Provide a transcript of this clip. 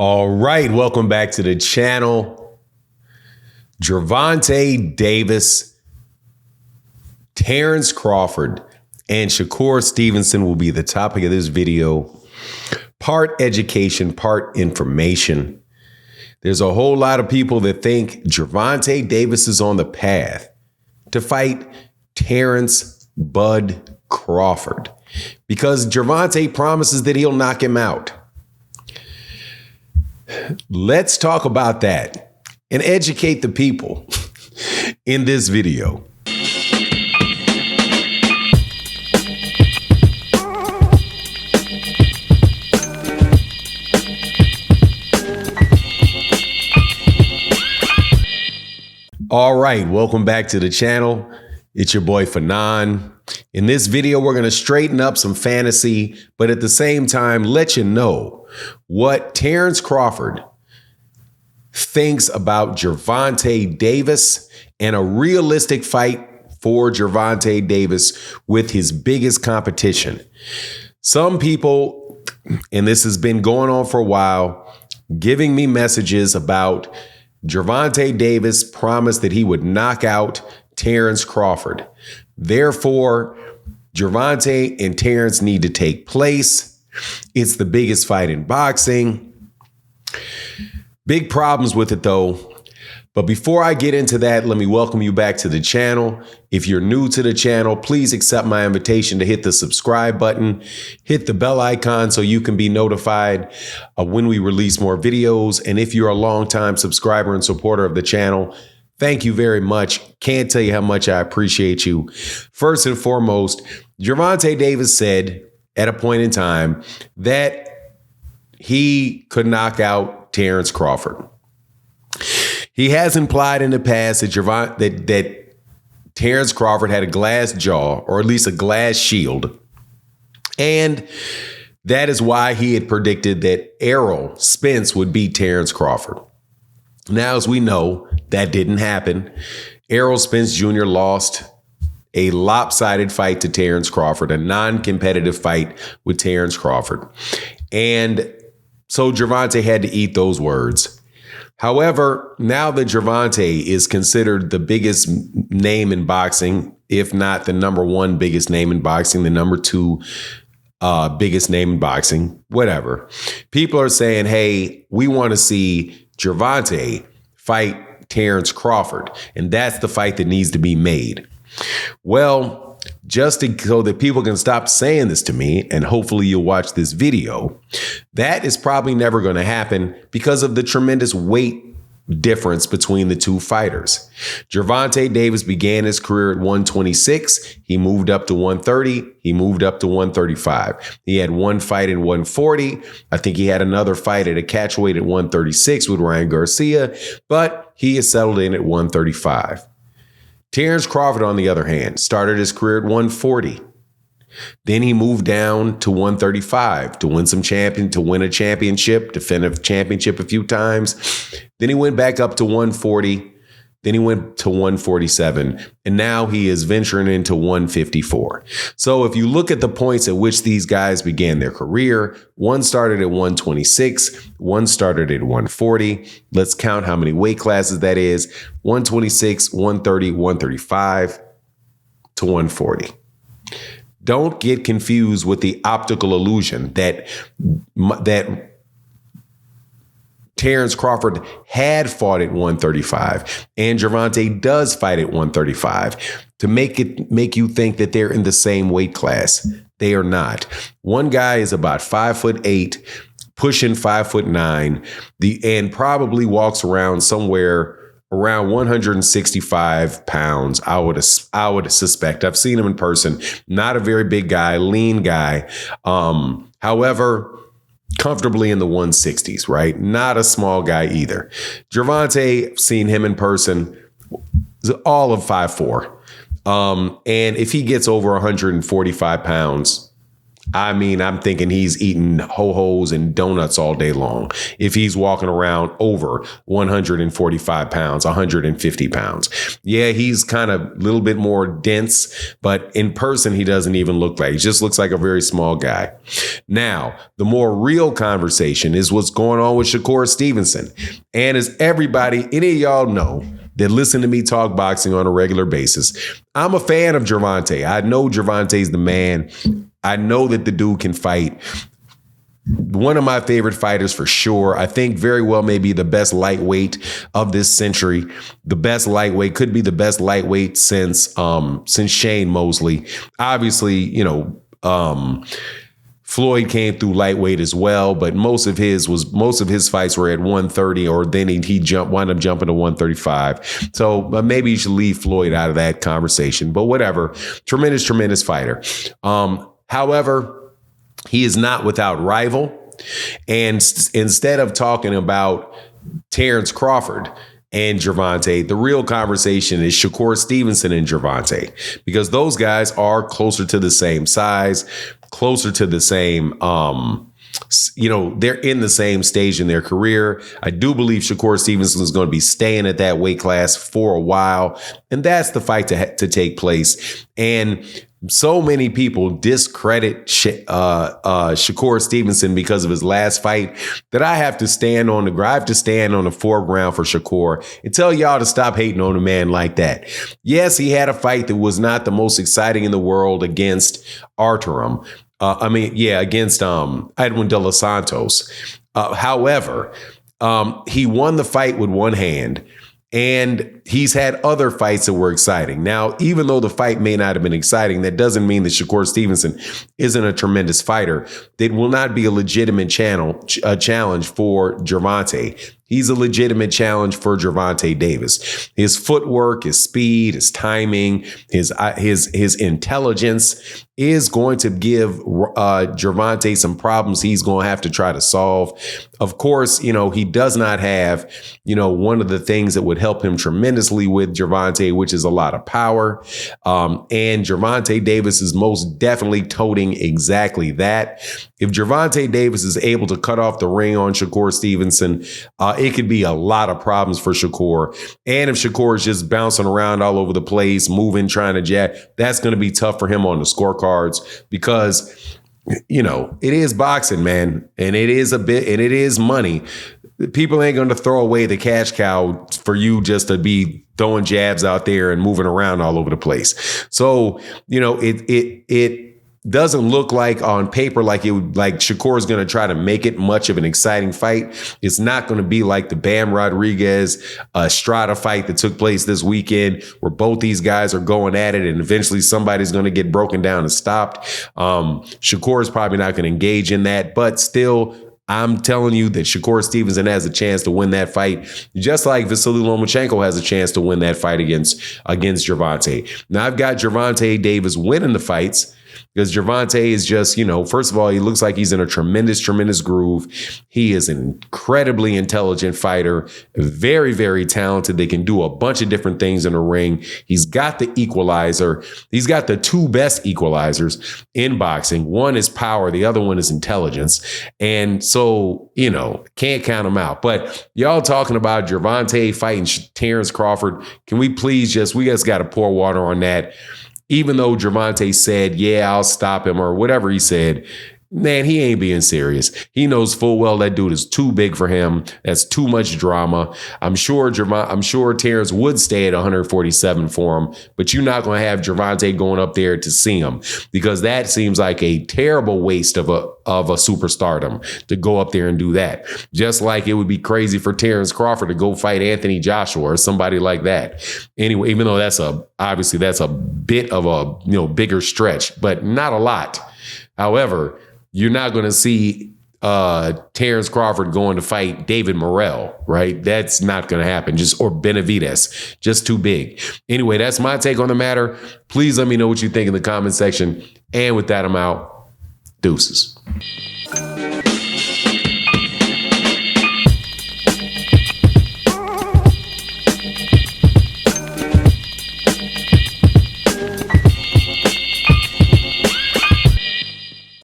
All right, welcome back to the channel. Gervonta Davis, Terence Crawford, and Shakur Stevenson will be the topic of this video. Part education, part information. There's a whole lot of people that think Gervonta Davis is on the path to fight Terence Bud Crawford because Gervonta promises that he'll knock him out. Let's talk about that and educate the people in this video. All right, welcome back to the channel. It's your boy Fanon. In this video, we're going to straighten up some fantasy, but at the same time, let you know what Terence Crawford thinks about Gervonta Davis and a realistic fight for Gervonta Davis with his biggest competition. Some people, and this has been going on for a while, giving me messages about Gervonta Davis promised that he would knock out Terence Crawford. Therefore, Gervonta and Terence need to take place. It's the biggest fight in boxing. Big problems with it, though. But before I get into that, let me welcome you back to the channel. If you're new to the channel, please accept my invitation to hit the subscribe button, hit the bell icon so you can be notified when we release more videos. And if you're a longtime subscriber and supporter of the channel, thank you very much. Can't tell you how much I appreciate you. First and foremost, Gervonta Davis said at a point in time that he could knock out Terence Crawford. He has implied in the past that Terence Crawford had a glass jaw, or at least a glass shield. And that is why he had predicted that Errol Spence would beat Terence Crawford. Now, as we know, that didn't happen. Errol Spence Jr. lost a lopsided fight to Terence Crawford, a non-competitive fight with Terence Crawford. And so Gervonta had to eat those words. However, now that Gervonta is considered the biggest name in boxing, if not the number one biggest name in boxing, the number two biggest name in boxing, whatever, people are saying, hey, we want to see Gervonta fight Terence Crawford. And that's the fight that needs to be made. Well, just so that people can stop saying this to me, and hopefully you'll watch this video, that is probably never going to happen because of the tremendous weight difference between the two fighters. Gervonta Davis began his career at 126. He moved up to 130. He moved up to 135. He had one fight in 140. I think he had another fight at a catchweight at 136 with Ryan Garcia, but he is settled in at 135. Terence Crawford, on the other hand, started his career at 140. Then he moved down to 135 to win a championship, defend a championship a few times. Then he went back up to 140. Then he went to 147. And now he is venturing into 154. So if you look at the points at which these guys began their career, one started at 126, one started at 140. Let's count how many weight classes that is. 126, 130, 135 to 140. Don't get confused with the optical illusion that Terence Crawford had fought at 135 and Gervonta does fight at 135 to make you think that they're in the same weight class. They are not. One guy is about 5'8", pushing 5'9", and probably walks around somewhere around 165 pounds, I would suspect. I've seen him in person. Not a very big guy, lean guy. However, comfortably in the 160s, right? Not a small guy either. Gervonta, seen him in person, all of 5'4". And if he gets over 145 pounds, I mean, I'm thinking he's eating ho-hos and donuts all day long if he's walking around over 145 pounds, 150 pounds. Yeah, he's kind of a little bit more dense, but in person, he doesn't even look like. He just looks like a very small guy. Now, the more real conversation is what's going on with Shakur Stevenson. And as everybody, any of y'all know, that listen to me talk boxing on a regular basis, I'm a fan of Gervonta. I know Gervonta's the man. I know that the dude can fight. One of my favorite fighters for sure. I think very well maybe the best lightweight of this century. The best lightweight, could be the best lightweight since Shane Mosley. Obviously, Floyd came through lightweight as well, but most of his fights were at 130, or then he wound up jumping to 135. So maybe you should leave Floyd out of that conversation. But whatever, tremendous fighter. However, he is not without rival. And instead of talking about Terence Crawford and Gervonta, the real conversation is Shakur Stevenson and Gervonta, because those guys are closer to the same size, closer to the same, they're in the same stage in their career. I do believe Shakur Stevenson is going to be staying at that weight class for a while, and that's the fight to take place. And so many people discredit Shakur Stevenson because of his last fight that I have to stand on the foreground for Shakur and tell y'all to stop hating on a man like that. Yes, he had a fight that was not the most exciting in the world against Arturum. Against Edwin De Los Santos. However, he won the fight with one hand. And he's had other fights that were exciting. Now, even though the fight may not have been exciting, that doesn't mean that Shakur Stevenson isn't a tremendous fighter. It will not be a legitimate challenge for Gervonta. He's a legitimate challenge for Gervonta Davis. His footwork, his speed, his timing, his intelligence is going to give Gervonta some problems he's going to have to try to solve. Of course, he does not have, one of the things that would help him tremendously with Gervonta, which is a lot of power. And Gervonta Davis is most definitely toting exactly that. If Gervonta Davis is able to cut off the ring on Shakur Stevenson, it could be a lot of problems for Shakur. And if Shakur is just bouncing around all over the place, moving, trying to jab, that's going to be tough for him on the scorecards because, it is boxing, man. And it is money. People ain't going to throw away the cash cow for you just to be throwing jabs out there and moving around all over the place. So, it doesn't look like on paper like Shakur is going to try to make it much of an exciting fight. It's not going to be like the Bam Rodriguez Estrada fight that took place this weekend, where both these guys are going at it and eventually somebody's going to get broken down and stopped. Shakur is probably not going to engage in that, but still, I'm telling you that Shakur Stevenson has a chance to win that fight, just like Vasily Lomachenko has a chance to win that fight against Gervonta. Now, I've got Gervonta Davis winning the fights, because Gervonta is just, first of all, he looks like he's in a tremendous groove. He is an incredibly intelligent fighter, very, very talented. They can do a bunch of different things in the ring. He's got the equalizer. He's got the two best equalizers in boxing. One is power. The other one is intelligence. And so, can't count him out. But y'all talking about Gervonta fighting Terence Crawford. Can we please we just got to pour water on that? Even though Gervonta said, yeah, I'll stop him or whatever he said, man, he ain't being serious. He knows full well that dude is too big for him. That's too much drama. I'm sure Terence would stay at 147 for him, but you're not going to have Gervonta going up there to see him, because that seems like a terrible waste of a superstardom to go up there and do that. Just like it would be crazy for Terence Crawford to go fight Anthony Joshua or somebody like that. Anyway, even though that's a bit of a bigger stretch, but not a lot. However, you're not going to see Terence Crawford going to fight David Morrell, right? That's not going to happen. Or Benavidez, just too big. Anyway, that's my take on the matter. Please let me know what you think in the comment section. And with that, I'm out. Deuces.